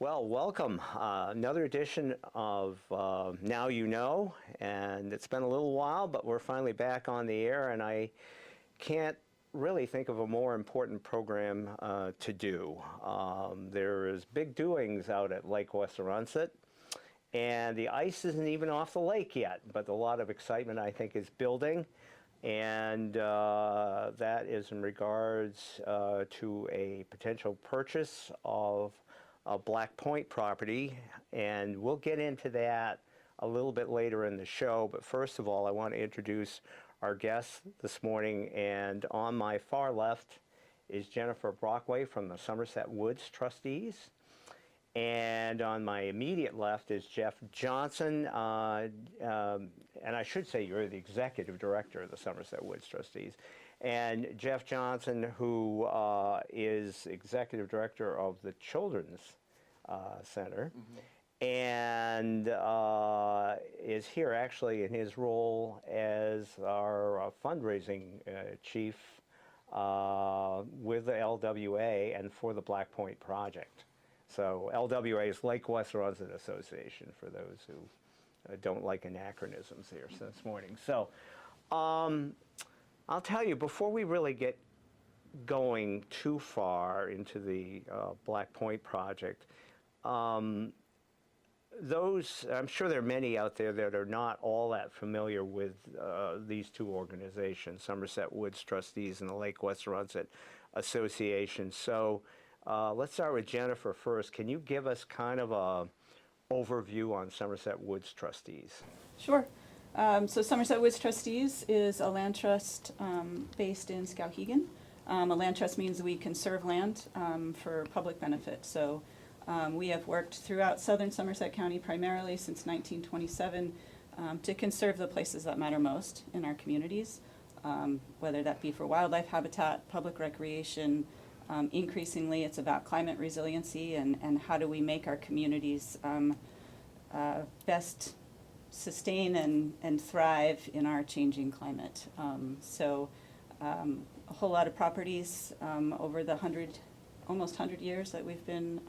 Well, welcome. Another edition of Now You Know, and it's been a little while, but we're finally back on the air, and I can't really think of a more important program to do. There is big doings out at Lake Wesserunsett, and the ice isn't even off the lake yet, but a lot of excitement, I think, is building, and that is in regards to a potential purchase of a Black Point property, and we'll get into that a little bit later in the show. But first of all, I want to introduce our guest this morning, and on my far left is Jennifer Brockway from the Somerset Woods Trustees, and on my immediate left is Jeff Johnson, and I should say you're the executive director of the Somerset Woods Trustees. And Jeff Johnson, who is executive director of the Children's Center, and is here actually in his role as our fundraising chief with the LWA and for the Black Point Project. So LWA is Lake Wesserunsett Association, for those who don't like anachronisms here this morning. So I'll tell you, before we really get going too far into the Black Point Project, I'm sure there are many out there that are not all that familiar with these two organizations, Somerset Woods Trustees and the Lake Wesserunsett Association. So let's start with Jennifer first. Can you give us kind of a overview on Somerset Woods Trustees? Sure. So Somerset Woods Trustees is a land trust based in Skowhegan. A land trust means we conserve land for public benefit. So we have worked throughout southern Somerset County primarily since 1927 to conserve the places that matter most in our communities, whether that be for wildlife habitat, public recreation. Increasingly, it's about climate resiliency and how do we make our communities best sustain and thrive in our changing climate. A whole lot of properties over the almost 100 years that we've been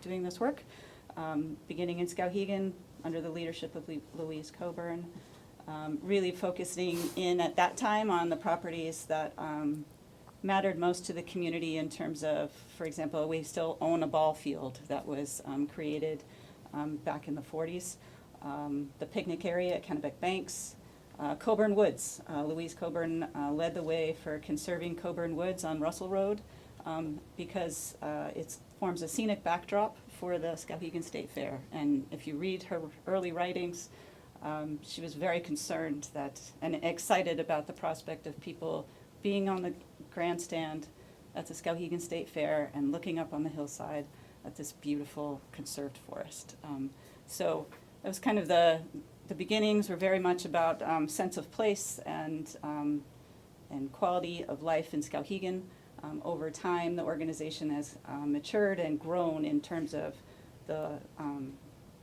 doing this work, beginning in Skowhegan under the leadership of Louise Coburn, really focusing in at that time on the properties that mattered most to the community in terms of, for example, we still own a ball field that was created back in the 40s. The picnic area at Kennebec Banks, Coburn Woods. Louise Coburn led the way for conserving Coburn Woods on Russell Road because it forms a scenic backdrop for the Skowhegan State Fair. And if you read her early writings, she was very concerned and excited about the prospect of people being on the grandstand at the Skowhegan State Fair and looking up on the hillside at this beautiful conserved forest. So it was kind of the beginnings were very much about sense of place and quality of life in Skowhegan. Over time, the organization has matured and grown in terms of the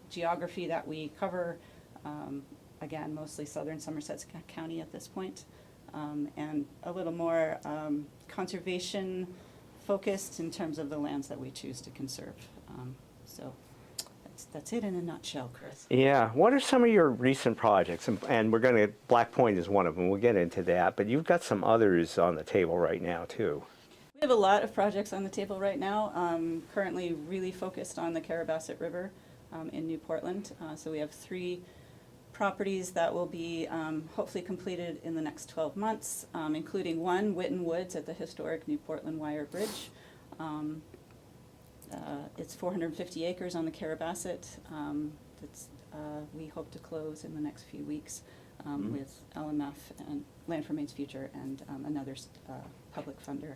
geography that we cover. Again, mostly southern Somerset County at this point. And a little more conservation focused in terms of the lands that we choose to conserve. So that's it in a nutshell, Chris. Yeah. What are some of your recent projects? And we're going to, Black Point is one of them. We'll get into that. But you've got some others on the table right now, too. We have a lot of projects on the table right now. Currently really focused on the Carabasset River in New Portland. So we have 3 properties that will be hopefully completed in the next 12 months, including one, Witten Woods at the historic New Portland Wire Bridge. It's 450 acres on the Carabasset. We hope to close in the next few weeks with LMF and Land for Maine's Future and another public funder.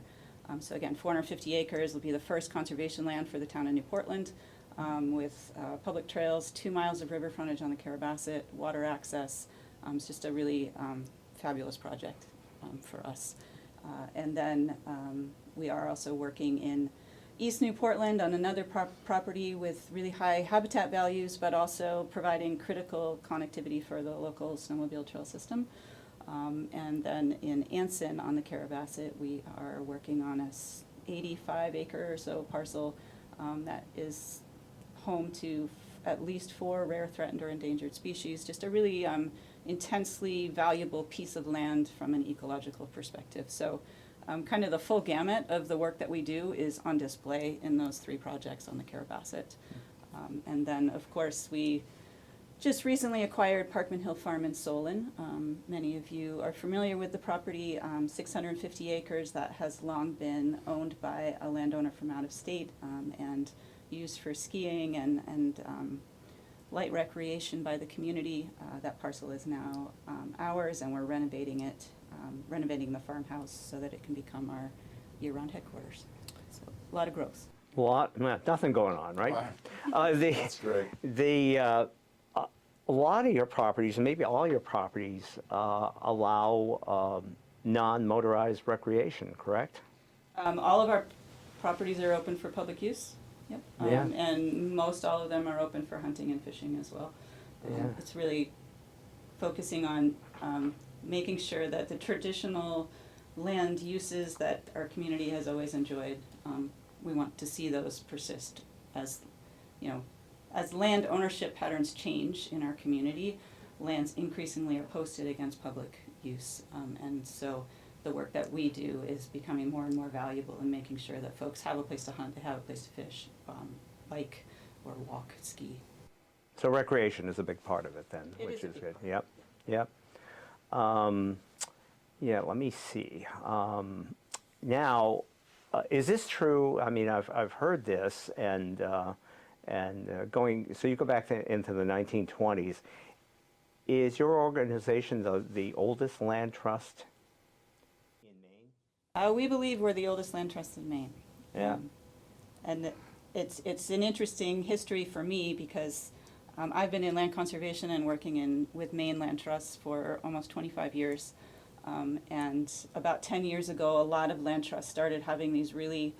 So again, 450 acres will be the first conservation land for the town of New Portland. With public trails, 2 miles of river frontage on the Carabasset, water access. It's just a really fabulous project for us. And then we are also working in East New Portland on another property with really high habitat values, but also providing critical connectivity for the local snowmobile trail system. And then in Anson on the Carabasset, we are working on a 85 acre or so parcel that is home to at least 4 rare, threatened, or endangered species. Just a really intensely valuable piece of land from an ecological perspective. So kind of the full gamut of the work that we do is on display in those 3 projects on the Carabasset. And then, of course, we just recently acquired Parkman Hill Farm in Solon. Many of you are familiar with the property, 650 acres that has long been owned by a landowner from out of state and used for skiing and light recreation by the community. That parcel is now ours, and we're renovating it, renovating the farmhouse so that it can become our year-round headquarters. So a lot of growth. Nothing going on, right? Wow. That's great. A lot of your properties, and maybe all your properties, allow non-motorized recreation, correct? All of our properties are open for public use. Yep. Yeah. And most all of them are open for hunting and fishing as well. Yeah. It's really focusing on making sure that the traditional land uses that our community has always enjoyed, we want to see those persist as, as land ownership patterns change in our community, lands increasingly are posted against public use. And so the work that we do is becoming more and more valuable in making sure that folks have a place to hunt, they have a place to fish, bike, or walk, ski. So recreation is a big part of it then, which is good. Yep, yep. Yeah, let me see. Now, is this true? I mean, I've heard this, and so you go back into the 1920s. Is your organization the oldest land trust in Maine? We believe we're the oldest land trust in Maine. Yeah. And it's an interesting history for me because I've been in land conservation and working with Maine land trusts for almost 25 years. And about 10 years ago, a lot of land trusts started having these really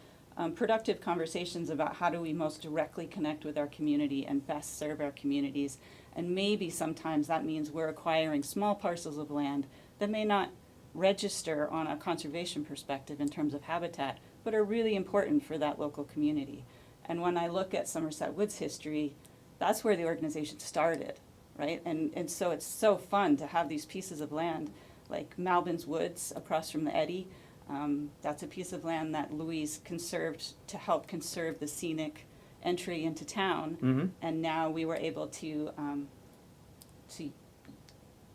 productive conversations about how do we most directly connect with our community and best serve our communities. And maybe sometimes that means we're acquiring small parcels of land that may not register on a conservation perspective in terms of habitat, but are really important for that local community. And when I look at Somerset Woods history, that's where the organization started, right? And so it's so fun to have these pieces of land like Malbin's Woods across from the Eddy. That's a piece of land that Louise conserved to help conserve the scenic entry into town. Mm-hmm. And now we were able to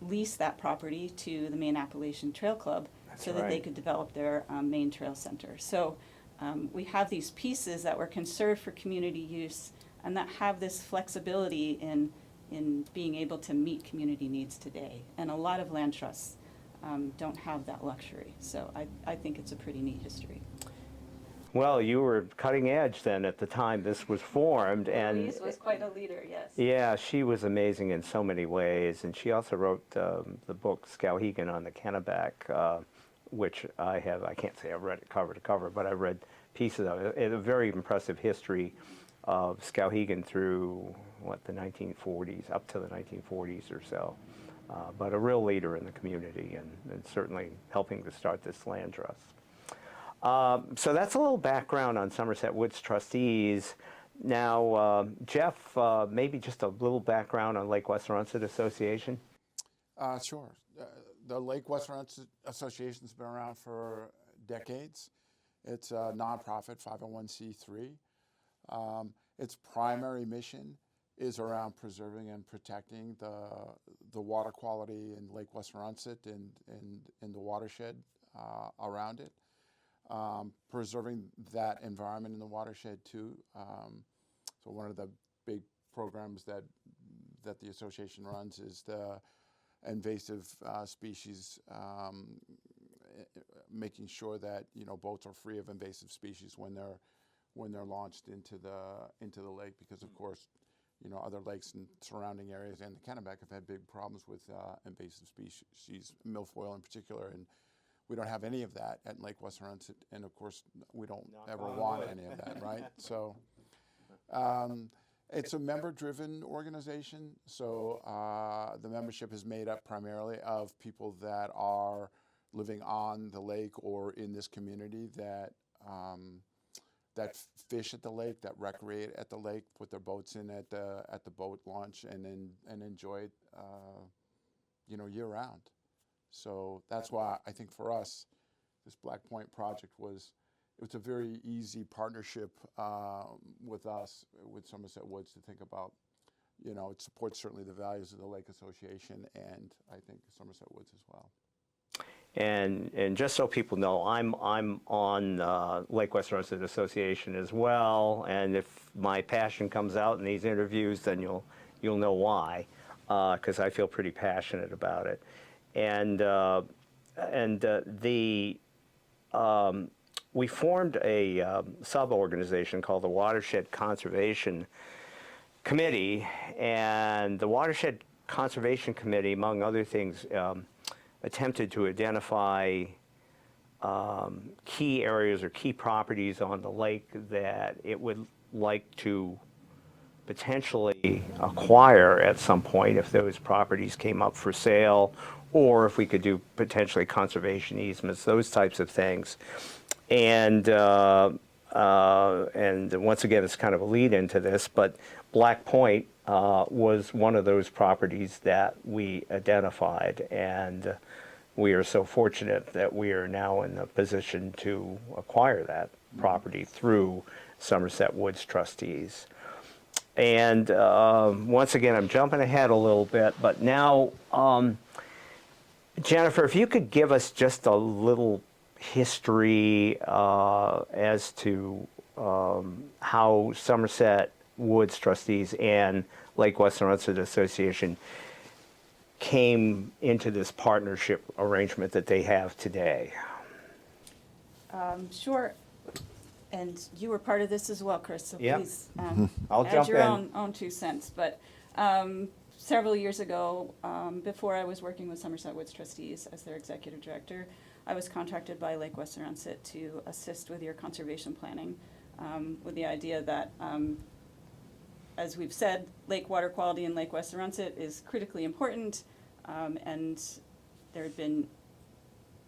lease that property to the Maine Appalachian Trail Club. That's so that they right. could develop their Maine Trail Center. So we have these pieces that were conserved for community use and that have this flexibility in being able to meet community needs today. And a lot of land trusts don't have that luxury. So I think it's a pretty neat history. Well, you were cutting edge then at the time this was formed, and Louise was quite a leader, yes. yeah, she was amazing in so many ways, and she also wrote the book Skowhegan on the Kennebec, which I can't say I've read it cover to cover, but I read pieces of it. It's a very impressive history of Skowhegan through, the 1940s, up to the 1940s or so. But a real leader in the community and certainly helping to start this land trust. So that's a little background on Somerset Woods trustees. Now, Jeff, maybe just a little background on Lake Wesserunsett Association? Sure. The Lake Wesserunsett Association's been around for decades. It's a nonprofit 501c3. Its primary mission is around preserving and protecting the water quality in Lake Wesserunsett and in the watershed around it. Preserving that environment in the watershed too. So one of the big programs that the association runs is the invasive species, making sure that boats are free of invasive species when they're launched into the lake, because of course other lakes and surrounding areas and the Kennebec have had big problems with invasive species, milfoil in particular, and we don't have any of that at Lake Wesserunsett, and of course we don't ever want any of that, right? So it's a member-driven organization, so the membership is made up primarily of people that are living on the lake or in this community that that fish at the lake, that recreate at the lake, put their boats in at the boat launch, and enjoy it, year round. So that's why I think for us, this Black Point project was a very easy partnership with us, with Somerset Woods, to think about. It supports certainly the values of the Lake Association, and I think Somerset Woods as well. And just so people know, I'm on Lake Wesserunsett Association as well. And if my passion comes out in these interviews, then you'll know why, because I feel pretty passionate about it. And we formed a sub-organization called the Watershed Conservation Committee, and the Watershed Conservation Committee, among other things, attempted to identify key areas or key properties on the lake that it would like to potentially acquire at some point if those properties came up for sale, or if we could do potentially conservation easements, those types of things. And once again, it's kind of a lead into this, but Black Point was one of those properties that we identified, and we are so fortunate that we are now in a position to acquire that property through Somerset Woods trustees. And once again, I'm jumping ahead a little bit, but now, Jennifer, if you could give us just a little history as to how Somerset Woods trustees and Lake Wesserunsett Association came into this partnership arrangement that they have today. Sure. And you were part of this as well, Chris, so Yep. please I'll add jump your in. own 2 cents. But several years ago, before I was working with Somerset Woods trustees as their executive director, I was contracted by Lake Wesserunsett to assist with your conservation planning, with the idea that, as we've said, lake water quality in Lake Wesserunsett is critically important, and there had been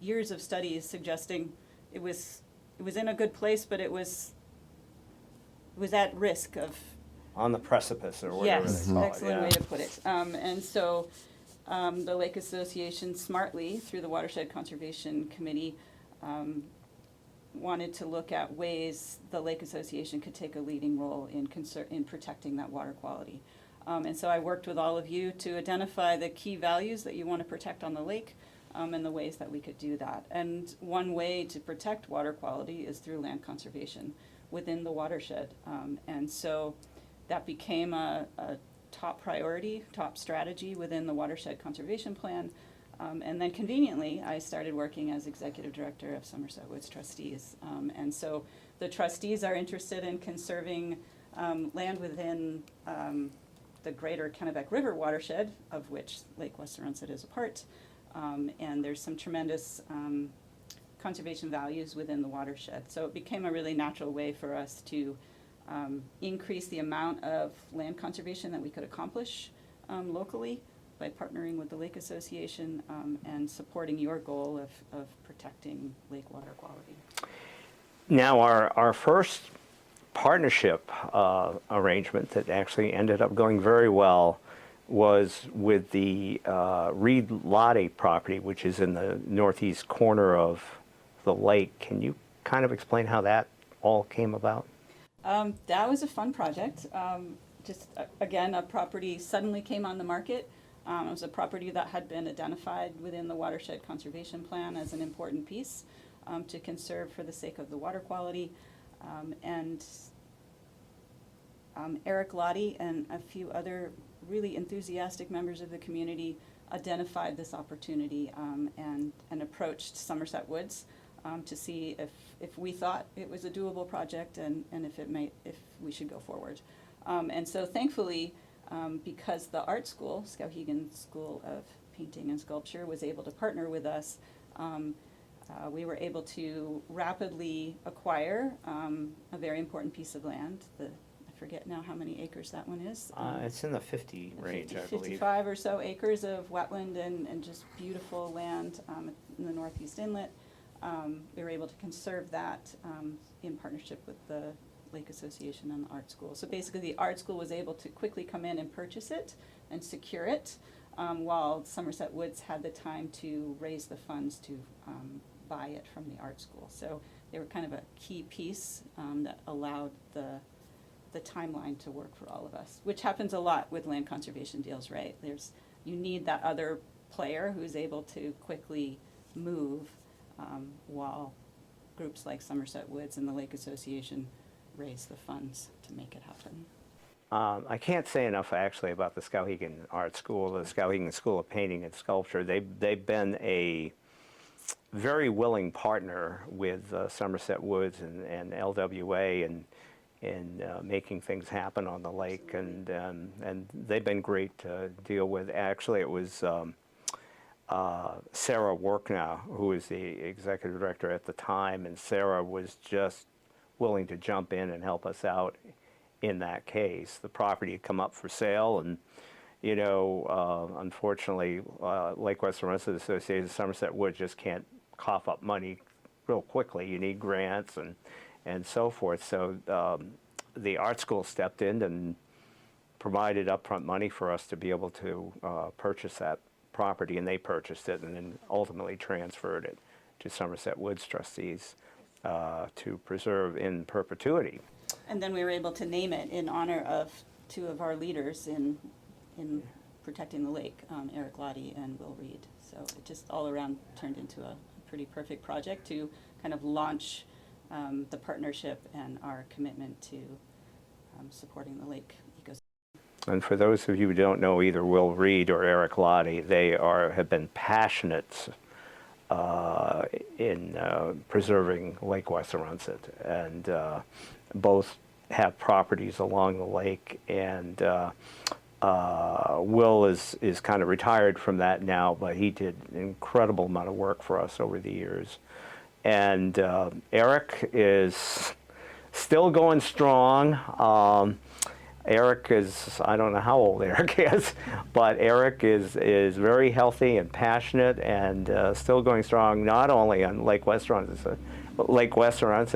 years of studies suggesting it was in a good place, but it was at risk of. On the precipice, or whatever Yes, they call it. excellent Yeah. way to put it. And so the Lake Association smartly, through the Watershed Conservation Committee, wanted to look at ways the Lake Association could take a leading role in protecting that water quality. And so I worked with all of you to identify the key values that you want to protect on the lake, and the ways that we could do that. And one way to protect water quality is through land conservation within the watershed. And so that became a top priority, top strategy within the Watershed Conservation Plan. And then conveniently, I started working as executive director of Somerset Woods trustees. And so the trustees are interested in conserving land within the greater Kennebec River watershed, of which Lake Wesserunsett is a part. And there's some tremendous conservation values within the watershed. So it became a really natural way for us to increase the amount of land conservation that we could accomplish locally by partnering with the Lake Association and supporting your goal of protecting lake water quality. Now, our first partnership arrangement that actually ended up going very well was with the Reed Lottie property, which is in the northeast corner of the lake. Can you kind of explain how that all came about? That was a fun project. Again, a property suddenly came on the market. It was a property that had been identified within the Watershed Conservation Plan as an important piece to conserve for the sake of the water quality. And Eric Lottie and a few other really enthusiastic members of the community identified this opportunity and approached Somerset Woods to see if we thought it was a doable project and if we should go forward. And so thankfully, because the art school, Skowhegan School of Painting and Sculpture, was able to partner with us, we were able to rapidly acquire a very important piece of land. I forget now how many acres that one is. It's in the 50 range, I believe. 55 or so acres of wetland and just beautiful land in the Northeast Inlet. we were able to conserve that in partnership with the Lake Association and the art school. So basically the art school was able to quickly come in and purchase it and secure it, while Somerset Woods had the time to raise the funds to buy it from the art school. So they were kind of a key piece that allowed the timeline to work for all of us, which happens a lot with land conservation deals, right? You need that other player who's able to quickly move while groups like Somerset Woods and the Lake Association raise the funds to make it happen. I can't say enough actually about the Skowhegan Art School, the Skowhegan School of Painting and Sculpture. They've been a very willing partner with Somerset Woods and LWA in making things happen on the lake, and they've been great to deal with. Actually, it was Sarah Worknow, who was the executive director at the time, and Sarah was just willing to jump in and help us out in that case. The property had come up for sale, and you know, unfortunately, Lake Wesserunsett Association, Somerset Woods just can't cough up money real quickly. You need grants and so forth. So the art school stepped in and provided upfront money for us to be able to purchase that property, and they purchased it and then ultimately transferred it to Somerset Woods trustees to preserve in perpetuity. And then we were able to name it in honor of two of our leaders in protecting the lake, Eric Lottie and Will Reed. So it just all around turned into a pretty perfect project to kind of launch the partnership and our commitment to supporting the lake ecosystem. And for those of you who don't know either Will Reed or Eric Lottie, they have been passionate in preserving Lake Wesserunsett, and both have properties along the lake, and Will is kind of retired from that now, but he did an incredible amount of work for us over the years. And Eric is still going strong. Eric is, I don't know how old Eric is, but Eric is very healthy and passionate and still going strong, not only on Lake Wesserunsett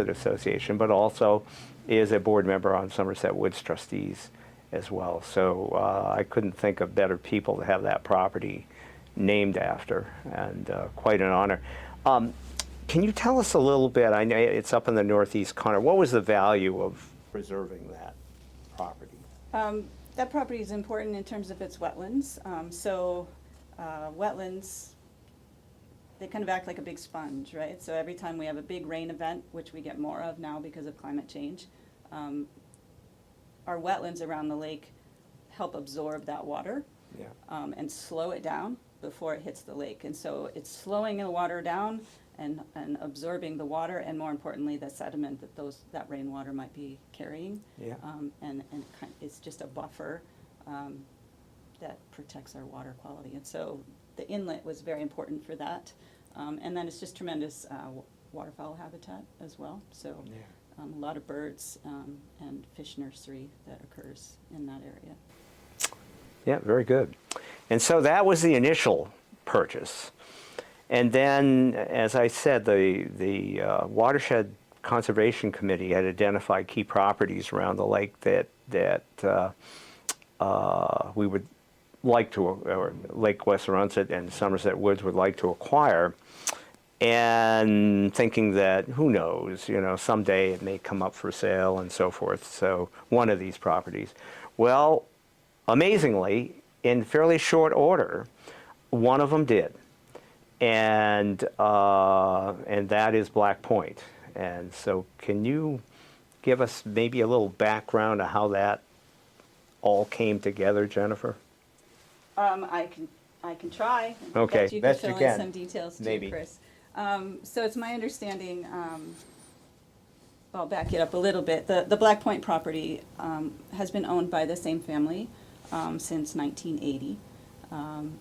Association, but also is a board member on Somerset Woods trustees as well. So I couldn't think of better people to have that property named after, and quite an honor. Can you tell us a little bit, I know it's up in the northeast corner, what was the value of preserving that property? That property is important in terms of its wetlands. Wetlands, they kind of act like a big sponge, right? So every time we have a big rain event, which we get more of now because of climate change, our wetlands around the lake help absorb that water, Yeah. And slow it down before it hits the lake. And so it's slowing the water down and absorbing the water, and more importantly, the sediment that rainwater might be carrying. Yeah. And it's just a buffer that protects our water quality. And so the inlet was very important for that. And then it's just tremendous waterfowl habitat as well. So Yeah. a lot of birds and fish nursery that occurs in that area. Yeah, very good. And so that was the initial purchase. And then, as I said, the Watershed Conservation Committee had identified key properties around the lake that we would like to, or Lake Wesserunsett and Somerset Woods would like to acquire, and thinking that, who knows, you know, someday it may come up for sale and so forth. So one of these properties. Well, amazingly, in fairly short order, one of them did. And that is Black Point. And so can you give us maybe a little background of how that all came together, Jennifer? I can try. Okay, Bet you best can you fill in can. some details too, Maybe. Chris. So it's my understanding, I'll back it up a little bit. The Black Point property has been owned by the same family since 1980.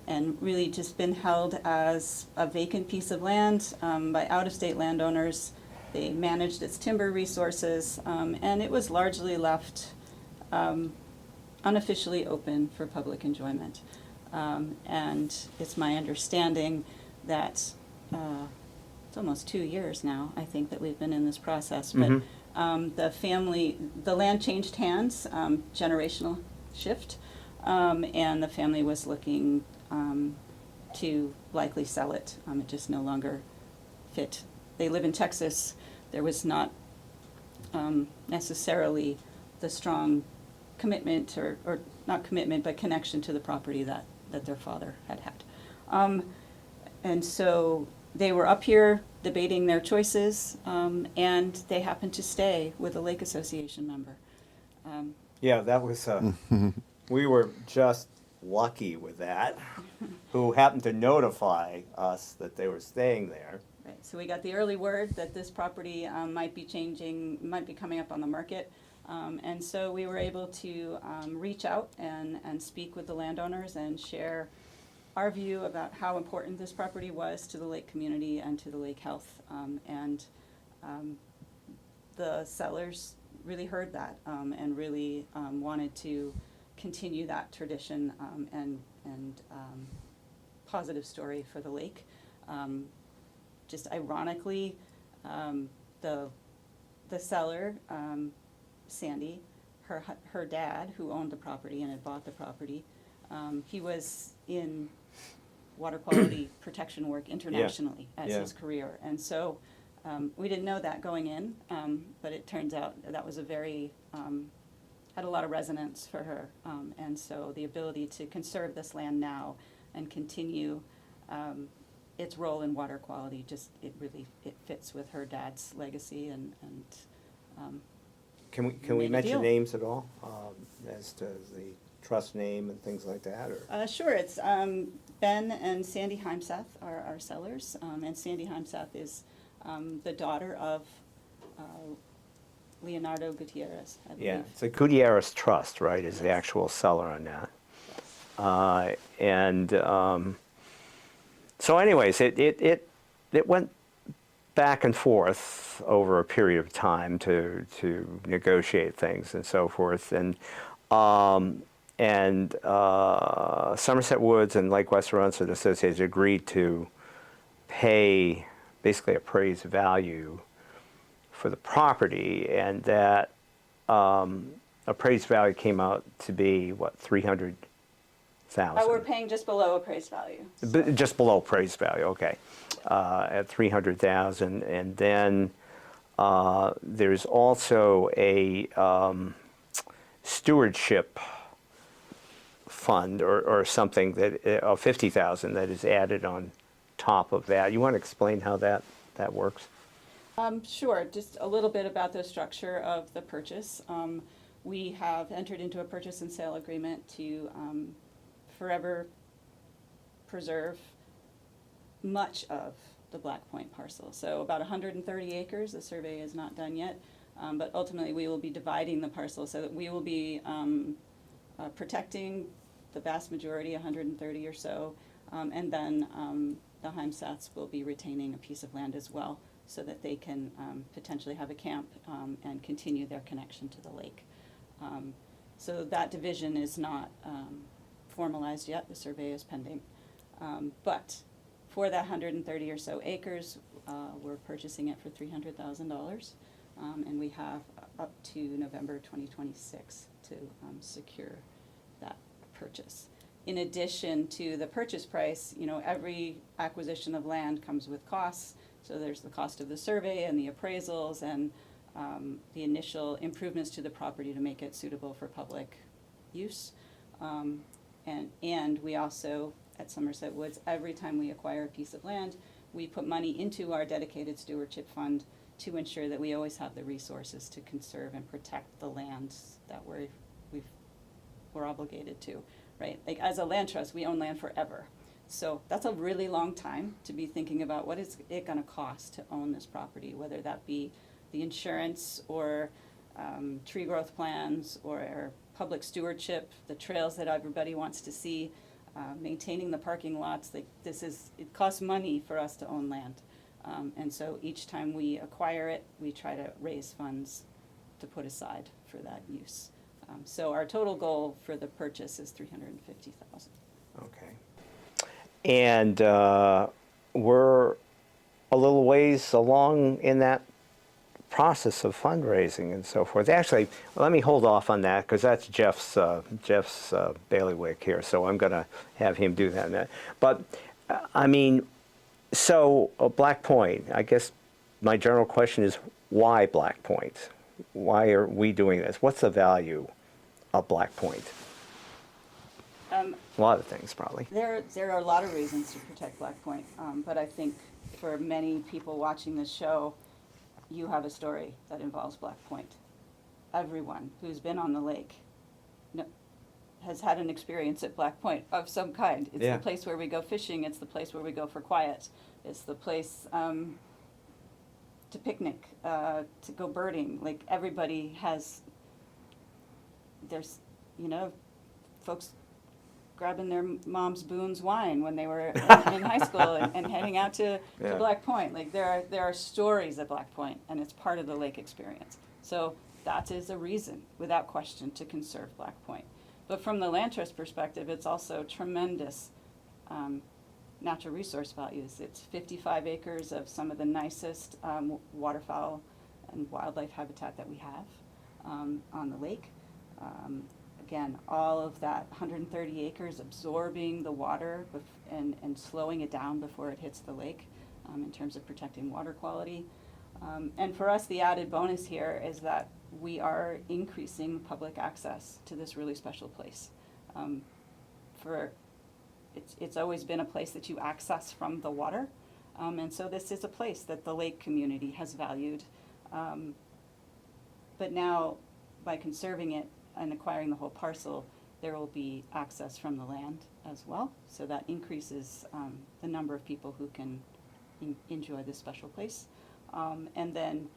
And really just been held as a vacant piece of land by out-of-state landowners. They managed its timber resources, and it was largely left unofficially open for public enjoyment. And it's my understanding that it's almost 2 years now, I think, that we've been in this process. But the land changed hands, generational shift, and the family was looking to likely sell it. It just no longer fit. They live in Texas. There was not necessarily the strong commitment, or not commitment, but connection to the property that their father had had. And so they were up here debating their choices, and they happened to stay with a Lake Association member. Yeah, that was, we were just lucky with that, who happened to notify us that they were staying there. Right, so we got the early word that this property might be coming up on the market. And so we were able to reach out and speak with the landowners and share our view about how important this property was to the lake community and to the lake health. The sellers really heard that and really wanted to continue that tradition and positive story for the lake. Just ironically, the seller, Sandy, her dad, who owned the property and had bought the property, he was in water quality protection work internationally as his career. And so we didn't know that going in, but it turns out that was had a lot of resonance for her. And so the ability to conserve this land now and continue its role in water quality, it fits with her dad's legacy and Can we mention names at all, as to the trust name and things like that, or? Sure, it's Ben and Sandy Heimsath are our sellers, and Sandy Heimsath is the daughter of Leonardo Gutierrez, I believe. Yeah, it's a Gutierrez Trust, right, is the actual seller on that. So anyways, it went back and forth over a period of time to negotiate things and so forth, and Somerset Woods and Lake Wesserunsett Associates agreed to pay basically appraised value for the property, and that appraised value came out to be what, 300,000? We're paying just below appraised value. Just below appraised value, okay, at 300,000, and then there's also a stewardship fund or something that of 50,000 that is added on top of that. You want to explain how that works? Sure, just a little bit about the structure of the purchase. We have entered into a purchase and sale agreement to forever preserve much of the Black Point parcel. So about 130 acres, the survey is not done yet, but ultimately we will be dividing the parcel so that we will be protecting the vast majority, 130 or so, and then the Heimsaths will be retaining a piece of land as well so that they can potentially have a camp and continue their connection to the lake. So that division is not formalized yet, the survey is pending. But for that 130 or so acres, we're purchasing it for $300,000, and we have up to November 2026 to secure that purchase. In addition to the purchase price, every acquisition of land comes with costs. So there's the cost of the survey and the appraisals and the initial improvements to the property to make it suitable for public use. And we also, at Somerset Woods, every time we acquire a piece of land, we put money into our dedicated stewardship fund to ensure that we always have the resources to conserve and protect the lands that we're obligated to, right? Like as a land trust, we own land forever. So that's a really long time to be thinking about what is it going to cost to own this property, whether that be the insurance or tree growth plans or public stewardship, the trails that everybody wants to see, maintaining the parking lots. It costs money for us to own land. And so each time we acquire it, we try to raise funds to put aside for that use. So our total goal for the purchase is $350,000. Okay. And we're a little ways along in that process of fundraising and so forth. Actually, let me hold off on that because that's Jeff's bailiwick here, so I'm going to have him do that in a minute. But I mean, so Black Point, I guess my general question is why Black Point? Why are we doing this? What's the value of Black Point? A lot of things, probably. There are a lot of reasons to protect Black Point, but I think for many people watching this show, you have a story that involves Black Point. Everyone who's been on the lake has had an experience at Black Point of some kind. It's Yeah. the place where we go fishing. It's the place where we go for quiet. It's the place to picnic, to go birding. Like everybody has. There's, folks grabbing their mom's Boone's wine when they were in high school and heading out to Yeah. Black Point. Like there are stories at Black Point, and it's part of the lake experience. So that is a reason, without question, to conserve Black Point. But from the land trust perspective, it's also tremendous natural resource values. It's 55 acres of some of the nicest waterfowl and wildlife habitat that we have on the lake. Again, all of that 130 acres absorbing the water and slowing it down before it hits the lake in terms of protecting water quality. And for us, the added bonus here is that we are increasing public access to this really special place. It's always been a place that you access from the water, and so this is a place that the lake community has valued. But now, by conserving it and acquiring the whole parcel, there will be access from the land as well. So that increases the number of people who can enjoy this special place. And then,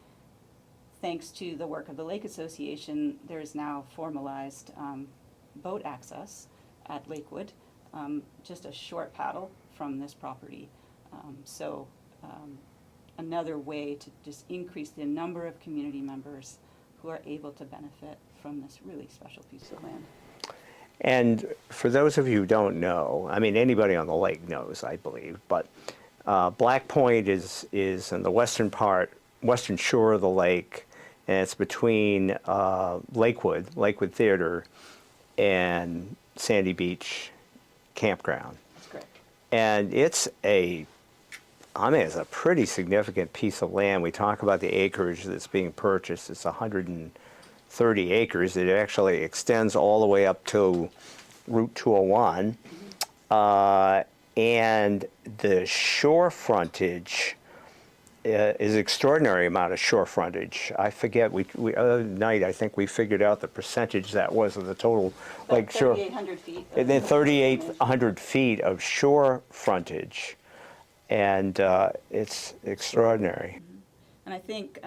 thanks to the work of the Lake Association, there is now formalized boat access at Lakewood, just a short paddle from this property. Another way to just increase the number of community members who are able to benefit from this really special piece of land. And for those of you who don't know, I mean, anybody on the lake knows, I believe, but Black Point is in the western shore of the lake, and it's between Lakewood Theater, and Sandy Beach Campground. That's correct. And it's a pretty significant piece of land. We talk about the acreage that's being purchased. It's 130 acres. It actually extends all the way up to Route 201. And the shore frontage is an extraordinary amount of shore frontage. I forget, we other night I think we figured out the percentage that was of the total lake shore. 3,800 feet. And then 3,800 feet of shore frontage. And it's extraordinary. And I think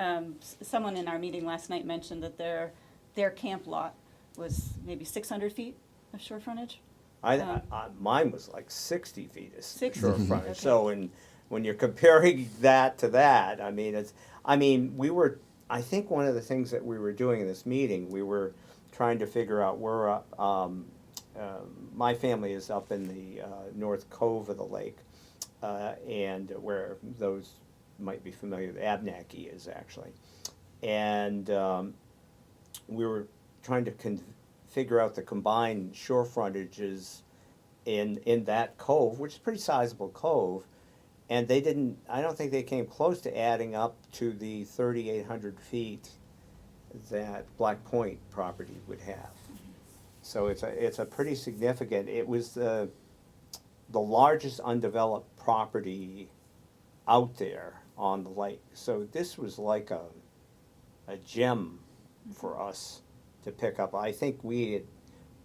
someone in our meeting last night mentioned that their camp lot was maybe 600 feet of shore frontage. Mine was like 60 feet of 60 shore feet, frontage. okay. So when you're comparing that to that, I think one of the things that we were doing in this meeting, we were trying to figure out where, my family is up in the North Cove of the lake, and where those might be familiar with, Abnaki is actually. And we were trying to figure out the combined shore frontages in that cove, which is a pretty sizable cove, and I don't think they came close to adding up to the 3,800 feet that Black Point property would have. So it's a pretty significant, it was the largest undeveloped property out there on the lake. So this was like a gem for us to pick up. I think we had,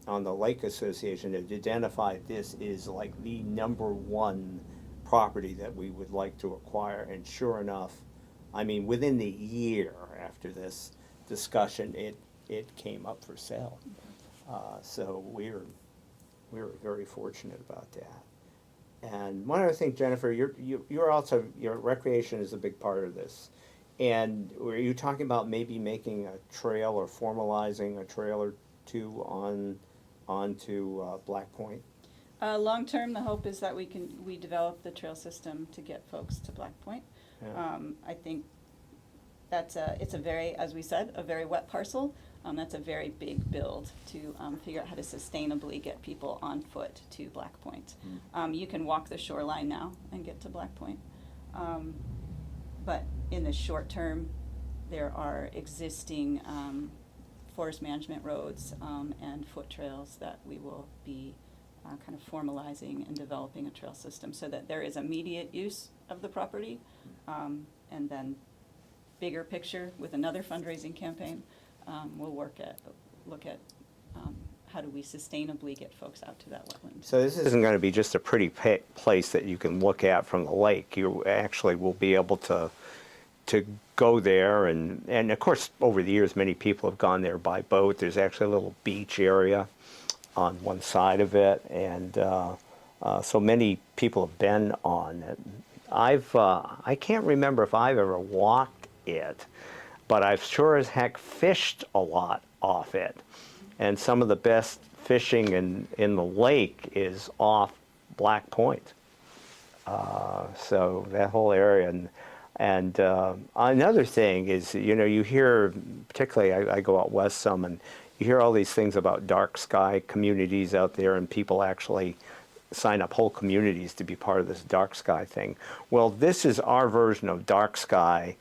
on the Lake Association, had identified this as like the #1 property that we would like to acquire, and sure enough, within the year after this discussion, it came up for sale. So we were very fortunate about that. And one other thing, Jennifer, you're also, your recreation is a big part of this. And were you talking about maybe making a trail or formalizing a trail or two onto Black Point? Long term, the hope is that we develop the trail system to get folks to Black Point. I think it's a very, as we said, a very wet parcel. That's a very big build to figure out how to sustainably get people on foot to Black Point. You can walk the shoreline now and get to Black Point. But in the short term, there are existing forest management roads and foot trails that we will be kind of formalizing and developing a trail system so that there is immediate use of the property, and then bigger picture with another fundraising campaign, we'll look at how do we sustainably get folks out to that wetland. So this isn't going to be just a pretty place that you can look at from the lake. You actually will be able to go there, and of course over the years many people have gone there by boat. There's actually a little beach area on one side of it, and so many people have been on it. I can't remember if I've ever walked it, but I've sure as heck fished a lot off it. And some of the best fishing in the lake is off Black Point. So that whole area. And another thing is, you hear, particularly I go out west some, and you hear all these things about dark sky communities out there, and people actually sign up whole communities to be part of this dark sky thing. Well, this is our version of dark sky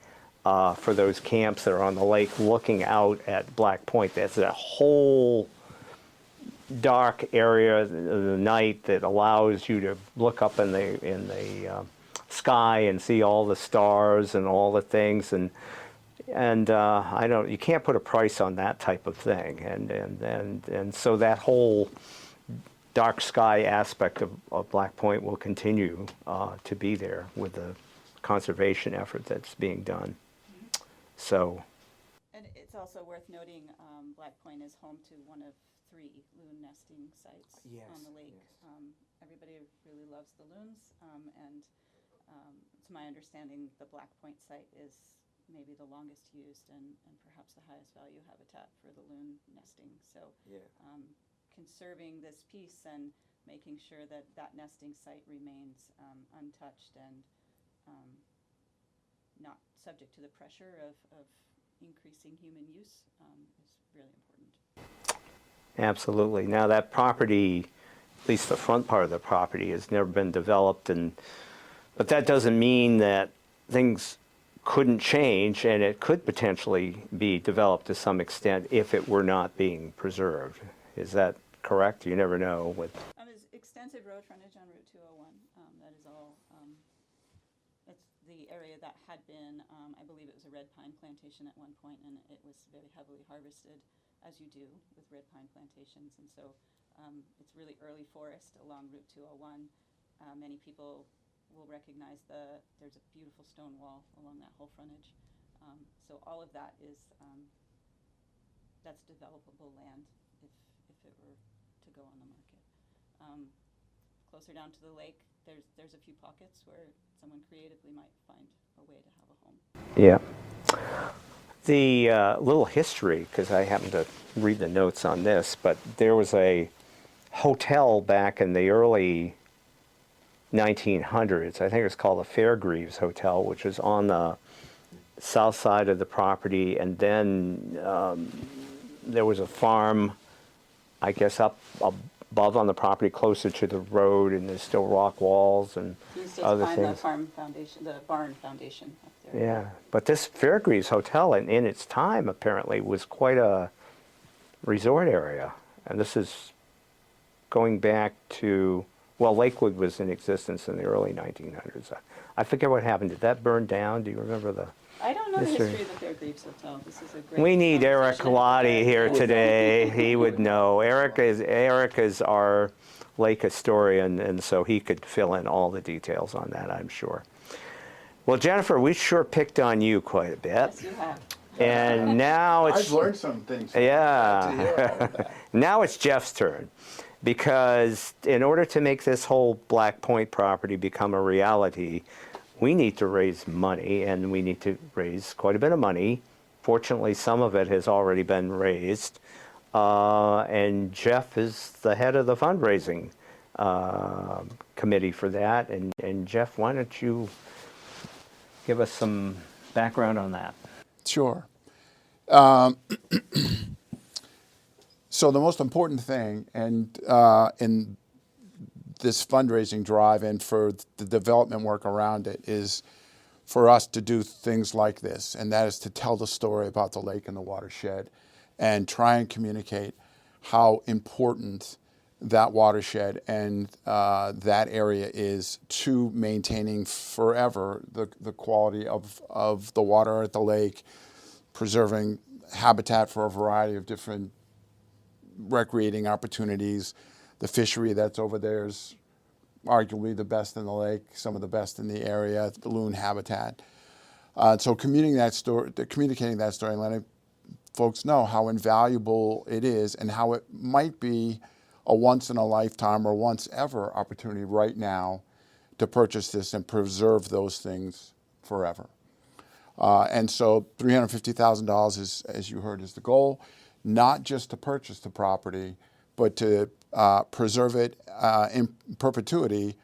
for those camps that are on the lake looking out at Black Point. That's that whole dark area of the night that allows you to look up in the sky and see all the stars and all the things, and you can't put a price on that type of thing, and so that whole dark sky aspect of Black Point will continue to be there with the conservation effort that's being done. So, and it's also worth noting Black Point is home to one of 3 loon nesting sites on the lake. Everybody really loves the loons, and to my understanding, the Black Point site is maybe the longest used and perhaps the highest value habitat for the loon nesting. So conserving this piece and making sure that that nesting site remains untouched and not subject to the pressure of increasing human use is really important. Absolutely. Now that property, at least the front part of the property, has never been developed, but that doesn't mean that things couldn't change, and it could potentially be developed to some extent if it were not being preserved. Is that correct? You never know. There's extensive road frontage on Route 201. That is all. It's the area that had been, I believe it was a red pine plantation at one point, and it was very heavily harvested, as you do with red pine plantations. And so it's really early forest along Route 201. Many people will recognize there's a beautiful stone wall along that whole frontage. So all of that is, that's developable land if it were to go on the market. Closer down to the lake, there's a few pockets where someone creatively might find a way to have a home. Yeah. The little history, because I happened to read the notes on this, but there was a hotel back in the early 1900s. I think it was called the Fairgreaves Hotel, which was on the south side of the property, and then there was a farm, I guess, up above on the property closer to the road, and there's still rock walls and other things. The barn foundation up there. Yeah, but this Fairgreaves Hotel in its time apparently was quite a resort area, and this is going back to, well, Lakewood was in existence in the early 1900s. I forget what happened. Did that burn down? Do you remember the I don't know the history history of the Fairgreaves Hotel. This is a great We need Eric conversation. Lottie here today. He would know. Eric is our lake historian, and so he could fill in all the details on that, I'm sure. Well, Jennifer, we sure picked on you quite a bit. Yes, you have. And now it's I've learned some things. yeah. Now it's Jeff's turn, because in order to make this whole Black Point property become a reality, we need to raise money, and we need to raise quite a bit of money. Fortunately, some of it has already been raised, and Jeff is the head of the fundraising committee for that. And Jeff, why don't you give us some background on that. Sure. So the most important thing, and in this fundraising drive and for the development work around it, is for us to do things like this, and that is to tell the story about the lake and the watershed and try and communicate how important that watershed and that area is to maintaining forever the quality of the water at the lake, preserving habitat for a variety of different recreating opportunities. The fishery that's over there is arguably the best in the lake, some of the best in the area, loon habitat. So communicating that story and letting folks know how invaluable it is and how it might be a once in a lifetime or once ever opportunity right now to purchase this and preserve those things forever. And so $350,000 is, as you heard, is the goal, not just to purchase the property, but to preserve it in perpetuity.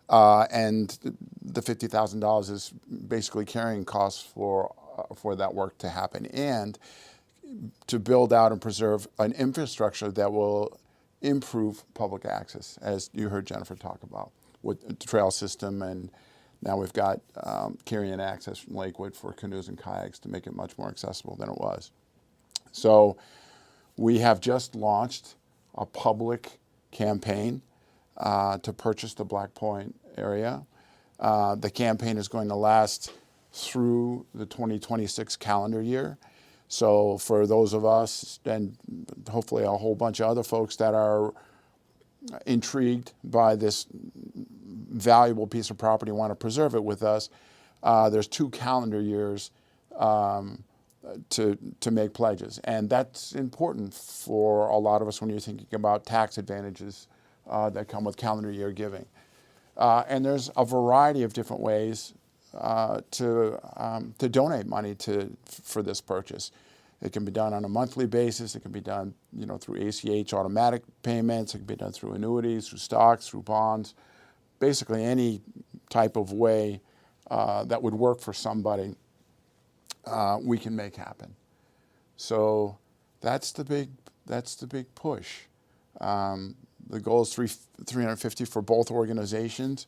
And the $50,000 is basically carrying costs for that work to happen, and to build out and preserve an infrastructure that will improve public access, as you heard Jennifer talk about, with the trail system. And now we've got carrying access from Lakewood for canoes and kayaks to make it much more accessible than it was. So we have just launched a public campaign to purchase the Black Point area. The campaign is going to last through the 2026 calendar year. So for those of us, and hopefully a whole bunch of other folks that are intrigued by this valuable piece of property and want to preserve it with us, there's 2 calendar years to make pledges. And that's important for a lot of us when you're thinking about tax advantages that come with calendar year giving. And there's a variety of different ways to donate money for this purchase. It can be done on a monthly basis. It can be done, through ACH automatic payments. It can be done through annuities, through stocks, through bonds. Basically, any type of way that would work for somebody, we can make happen. So that's the big push. The goal is $350 for both organizations.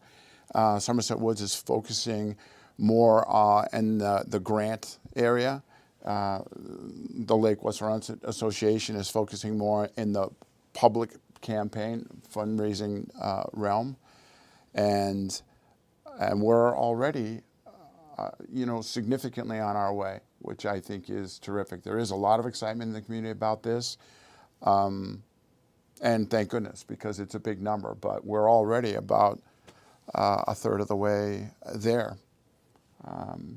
Somerset Woods is focusing more in the grant area. The Lake Wesserunsett Association is focusing more in the public campaign fundraising realm, and we're already significantly on our way, which I think is terrific. There is a lot of excitement in the community about this, and thank goodness, because it's a big number, but we're already about a third of the way there.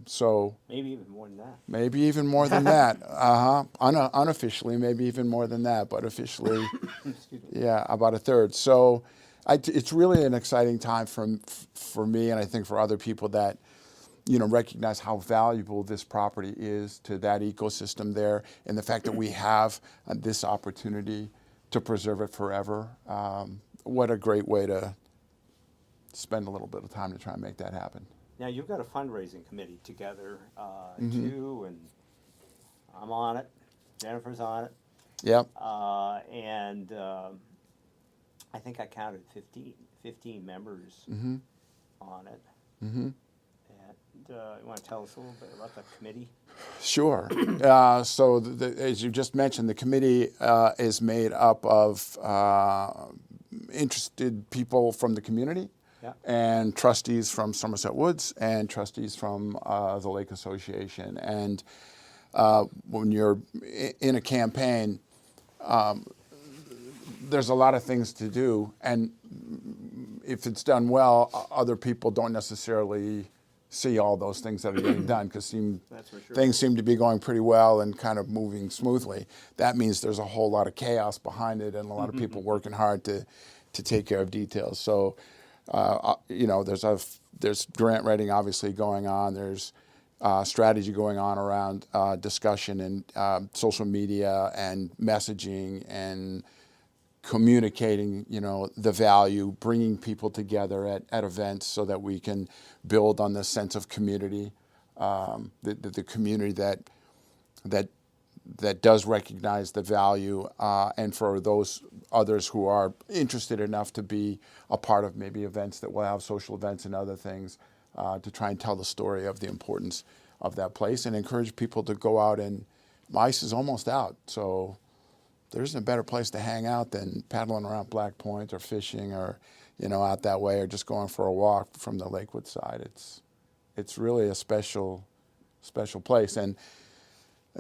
So Maybe even more than that. Maybe even more than that. Unofficially, maybe even more than that, but officially, yeah, about a third. So it's really an exciting time for me, and I think for other people that recognize how valuable this property is to that ecosystem there, and the fact that we have this opportunity to preserve it forever. What a great way to spend a little bit of time to try and make that happen. Now, you've got a fundraising committee together, too, and I'm on it. Jennifer's on it. Yep. And I think I counted 15 members on it. And you want to tell us a little bit about the committee? Sure. So as you just mentioned, the committee is made up of interested people from the community, and trustees from Somerset Woods and trustees from the Lake Association. And when you're in a campaign, there's a lot of things to do, and if it's done well, other people don't necessarily see all those things that are getting done, because things seem to be going pretty well and kind of moving smoothly. That means there's a whole lot of chaos behind it and a lot of people working hard to take care of details. So there's grant writing obviously going on. There's strategy going on around discussion and social media and messaging and communicating, the value, bringing people together at events so that we can build on this sense of community the community that does recognize the value, and for those others who are interested enough to be a part of maybe events that will have social events and other things, to try and tell the story of the importance of that place and encourage people to go out. And ice is almost out, so there isn't a better place to hang out than paddling around Black Point or fishing or, out that way, or just going for a walk from the Lakewood side. It's really a special place. And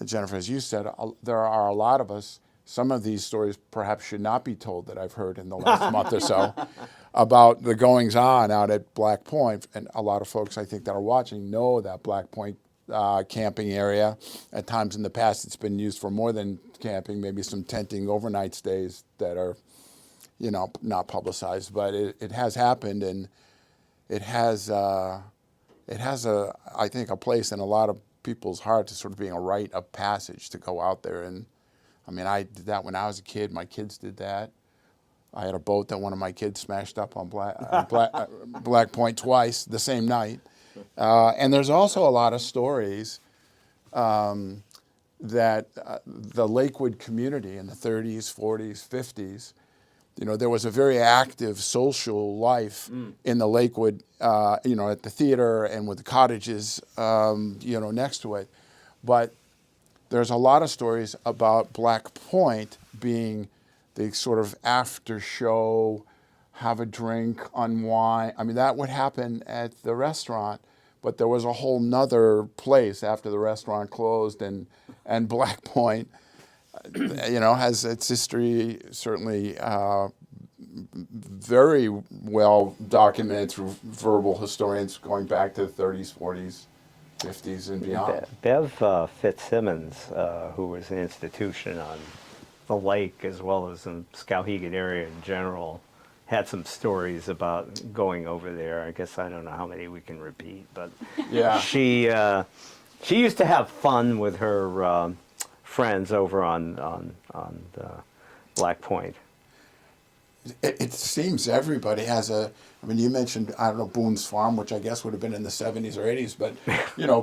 Jennifer, as you said, there are a lot of us. Some of these stories perhaps should not be told that I've heard in the last month or so about the goings on out at Black Point. And a lot of folks, I think, that are watching know that Black Point camping area. At times in the past, it's been used for more than camping, maybe some tenting overnight stays that are, not publicized. But it has happened, and it has I think, a place in a lot of people's hearts as sort of being a rite of passage to go out there. And I mean, I did that when I was a kid. My kids did that. I had a boat that one of my kids smashed up on Black Point twice the same night. And there's also a lot of stories that the Lakewood community in the 30s, 40s, 50s, there was a very active social life in the Lakewood, at the theater and with the cottages, next to it. But there's a lot of stories about Black Point being the sort of after show, have a drink, unwind. I mean, that would happen at the restaurant, but there was a whole nother place after the restaurant closed, and Black Point, has its history certainly very well documented through verbal historians going back to the 30s, 40s, 50s, and beyond. Bev Fitzsimmons, who was an institution on the lake as well as in Skowhegan area in general, had some stories about going over there. I guess I don't know how many we can repeat, but Yeah. she used to have fun with her friends over on Black Point. It seems everybody has you mentioned, I don't know, Boone's Farm, which I guess would have been in the 70s or 80s, but,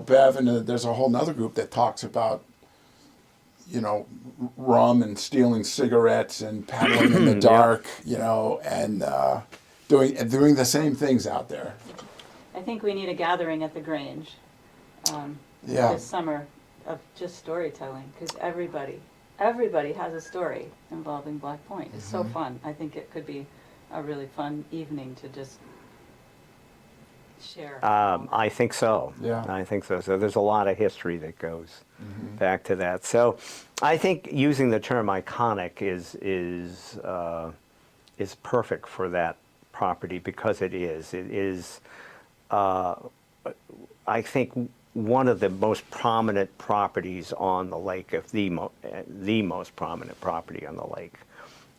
Bev, and there's a whole nother group that talks about, rum and stealing cigarettes and paddling in the dark, and doing the same things out there. I think we need a gathering at the Grange Yeah. this summer of just storytelling, because everybody has a story involving Black Point. It's so fun. I think it could be a really fun evening to just share. I think so. Yeah. I think so. So there's a lot of history that goes back to that. So I think using the term iconic is perfect for that property because it is. It is, I think, one of the most prominent properties on the lake, if the most prominent property on the lake.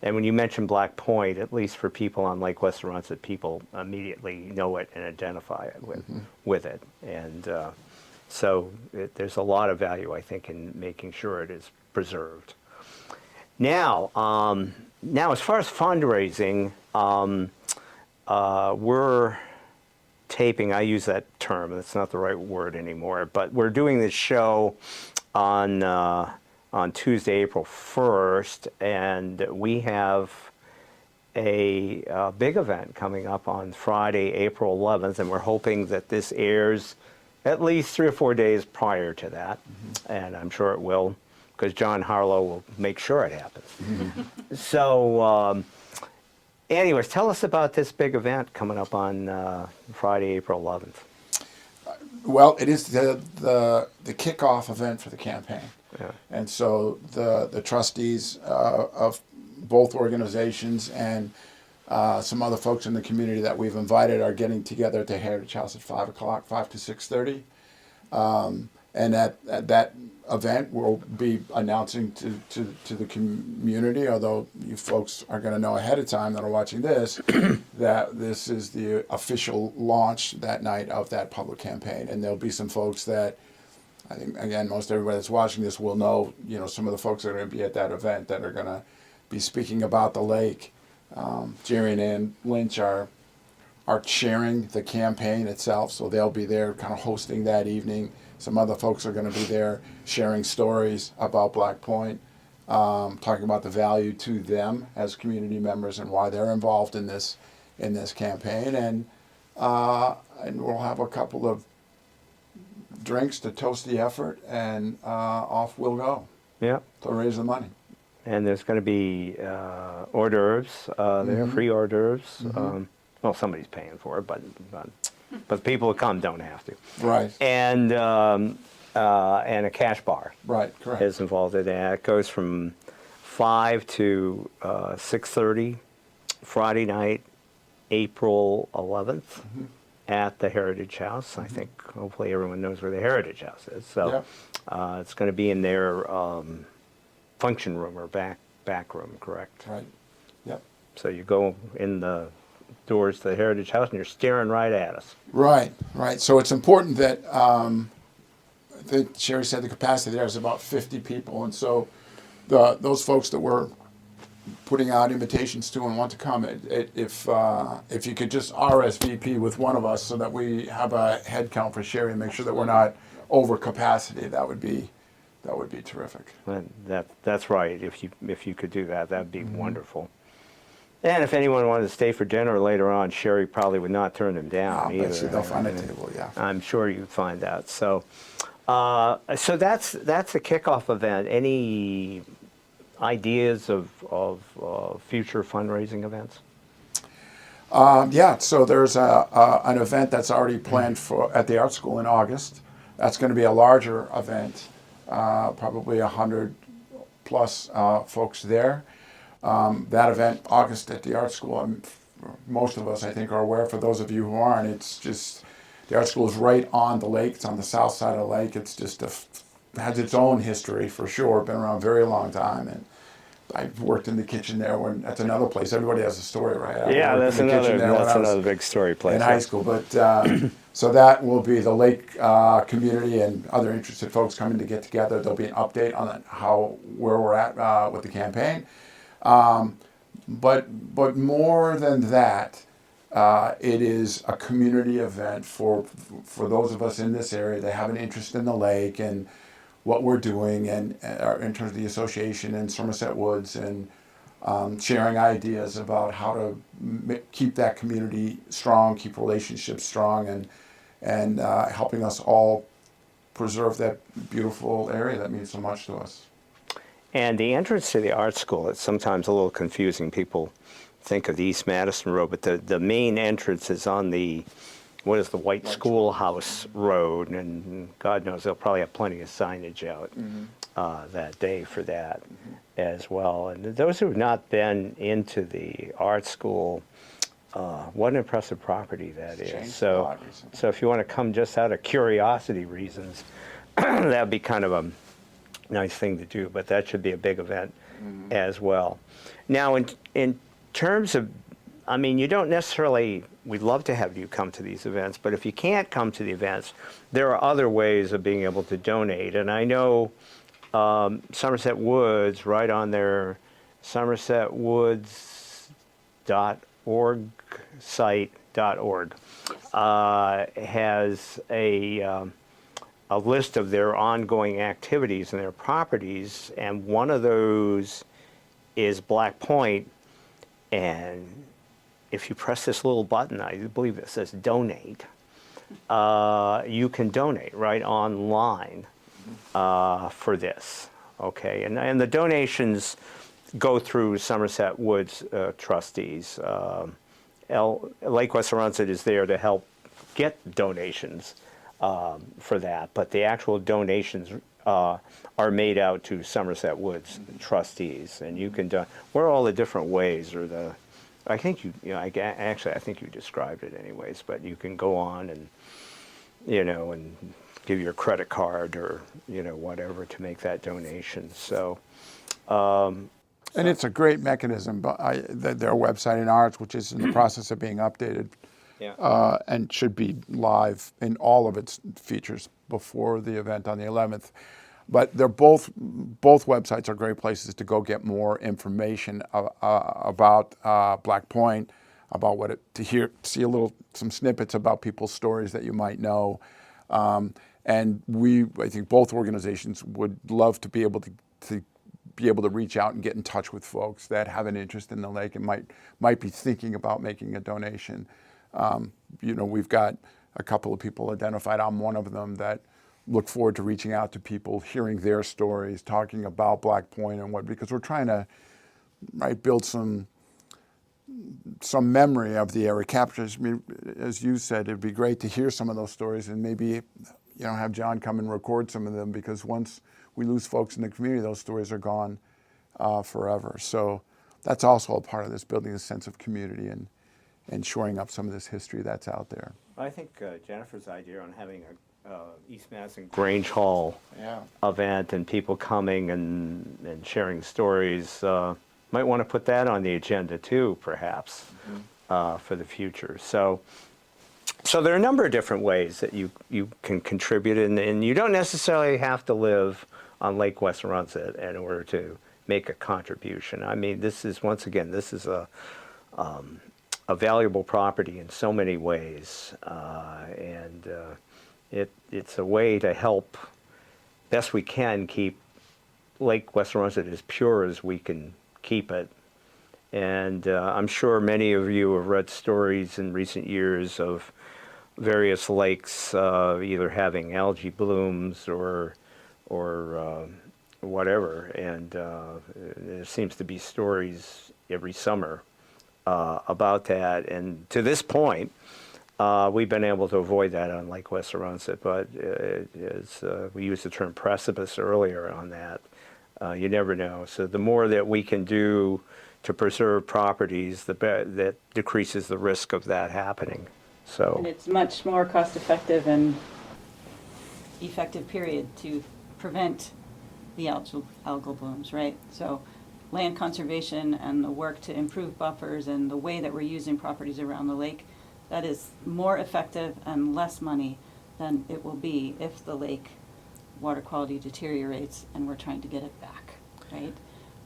And when you mention Black Point, at least for people on Lake Wesserunsett, people immediately know it and identify it with it. And so there's a lot of value, I think, in making sure it is preserved. Now, as far as fundraising, we're taping, I use that term, that's not the right word anymore, but we're doing this show on Tuesday, April 1st, and we have a big event coming up on Friday, April 11th, and we're hoping that this airs at least 3 or 4 days prior to that, and I'm sure it will, because John Harlow will make sure it happens. So, anyways, tell us about this big event coming up on Friday, April 11th. Well, it is the kickoff event for the campaign. Yeah. And so the trustees of both organizations and some other folks in the community that we've invited are getting together at the Heritage House at 5 o'clock, 5 to 6:30. And at that event, we'll be announcing to the community, although you folks are going to know ahead of time that are watching this, that this is the official launch that night of that public campaign. And there'll be some folks that, I think, again, most everybody that's watching this will know, some of the folks that are going to be at that event that are going to be speaking about the lake. Jerry and Ann Lynch are are chairing the campaign itself, so they'll be there kind of hosting that evening. Some other folks are going to be there sharing stories about Black Point, talking about the value to them as community members and why they're involved in this campaign, and we'll have a couple of drinks to toast the effort, and off we'll go Yeah. to raise the money. And there's going to be hors d'oeuvres there, free hors d'oeuvres. Well, somebody's paying for it, but the people who come don't have to. Right. And a cash bar Right. Correct. is involved in that. It goes from 5 to 6:30 Friday night, April 11th, at the Heritage House. I think hopefully everyone knows where the Heritage House is. So Yep. it's going to be in their function room or back room, correct? Right. Yep. So you go in the doors to the Heritage House and you're staring right at us. Right. Right. So it's important that I think Sherry said the capacity there is about 50 people, and so those folks that we're putting out invitations to and want to come, if you could just RSVP with one of us so that we have a head count for Sherry and make sure that we're not over capacity, that would be terrific. That's right. If you could do that, that'd be wonderful. And if anyone wanted to stay for dinner later on, Sherry probably would not turn them down I'll either. bet you they'll find a table. Yeah. I'm sure you'd find that. So that's a kickoff event. Any ideas of future fundraising events? Yeah, so there's an event that's already planned at the art school in August. That's going to be a larger event, probably 100 plus folks there. That event, August at the art school, most of us I think are aware. For those of you who aren't, it's just the art school is right on the lake. It's on the south side of the lake. It's just has its own history for sure. Been around a very long time, and I've worked in the kitchen there. That's another place. Everybody has a story, right? Yeah, that's another big story place. In high school, but so that will be the lake community and other interested folks coming to get together. There'll be an update on where we're at with the campaign. But more than that, it is a community event for those of us in this area that have an interest in the lake and what we're doing, and in terms of the association and Somerset Woods, and sharing ideas about how to keep that community strong, keep relationships strong, and helping us all preserve that beautiful area that means so much to us. And the entrance to the art school, it's sometimes a little confusing. People think of the East Madison Road, but the main entrance is on the White Schoolhouse Road, and God knows they'll probably have plenty of signage out that day for that as well. And those who have not been into the art school, what an impressive property that is. So if you want to come just out of curiosity reasons, that'd be kind of a nice thing to do, but that should be a big event as well. Now, in terms of, I mean, you don't necessarily, we'd love to have you come to these events, but if you can't come to the events, there are other ways of being able to donate. And I know Somerset Woods, right on their somersetwoods.org site.org, has a list of their ongoing activities and their properties, and one of those is Black Point. And if you press this little button, I believe it says donate, you can donate right online for this, okay? And the donations go through Somerset Woods trustees. Lake Wesserunsett is there to help get donations for that, but the actual donations are made out to Somerset Woods trustees, and you can what are all the different ways, or I think I think you described it anyways, but you can go on and and give your credit card or whatever to make that donation. So and it's a great mechanism, but their website in Arts, which is in the process of being updated, and should be live in all of its features before the event on the 11th. But they're both websites are great places to go get more information about Black Point, about see some snippets about people's stories that you might know. And I think both organizations would love to be able to reach out and get in touch with folks that have an interest in the lake and might be thinking about making a donation. We've got a couple of people identified. I'm one of them that look forward to reaching out to people, hearing their stories, talking about Black Point because we're trying to build some memory of the area. Captures, as you said, it'd be great to hear some of those stories and maybe have John come and record some of them, because once we lose folks in the community, those stories are gone forever. So that's also a part of this, building a sense of community and shoring up some of this history that's out there. I think Jennifer's idea on having a East Madison Grange Hall event and people coming and sharing stories, might want to put that on the agenda too, perhaps, for the future. So there are a number of different ways that you can contribute, and you don't necessarily have to live on Lake Wesserunsett in order to make a contribution. I mean, this is a valuable property in so many ways, and it's a way to help best we can keep Lake Wesserunsett as pure as we can keep it. And I'm sure many of you have read stories in recent years of various lakes either having algae blooms or whatever, and there seems to be stories every summer about that. And to this point, we've been able to avoid that on Lake Wesserunsett, but we used the term precipice earlier on that. You never know. So the more that we can do to preserve properties, that decreases the risk of that happening. So. And it's much more cost-effective and effective period to prevent the algal blooms, right? So land conservation and the work to improve buffers and the way that we're using properties around the lake, that is more effective and less money than it will be if the lake water quality deteriorates and we're trying to get it back, right?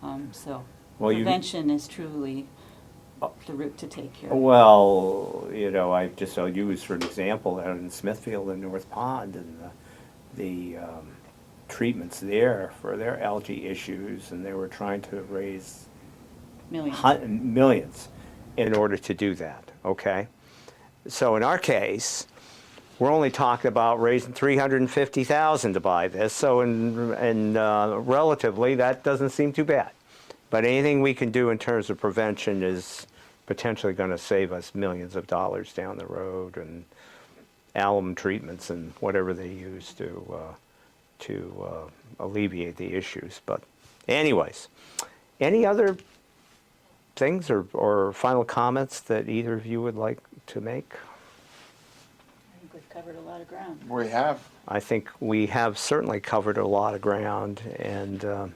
Well, prevention is truly the route to take here. Well, I'll use for an example out in Smithfield and North Pond, and the treatments there for their algae issues, and they were trying to raise millions in order to do that, okay? So in our case, we're only talking about raising $350,000 to buy this, so relatively that doesn't seem too bad. But anything we can do in terms of prevention is potentially going to save us millions of dollars down the road, and alum treatments and whatever they use to alleviate the issues. But anyways, any other things or final comments that either of you would like to make? I think we've covered a lot of ground. We have. I think we have certainly covered a lot of ground. And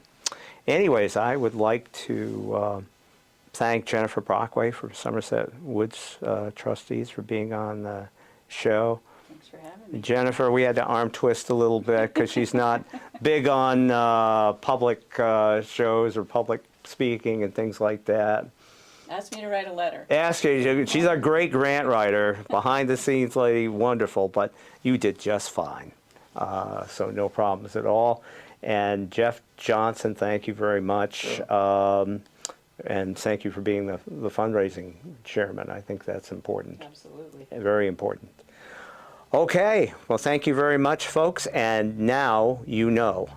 anyways, I would like to thank Jennifer Brockway from Somerset Woods Trustees for being on the show. Thanks for having me. Jennifer, we had to arm twist a little bit because she's not big on public shows or public speaking and things like that. Ask me to write a letter. She's a great grant writer, behind the scenes lady, wonderful, but you did just fine. So no problems at all. And Jeff Johnson, thank you very much. And thank you for being the fundraising chairman. I think that's important. Absolutely. Very important. Okay, well, thank you very much, folks. And now you know.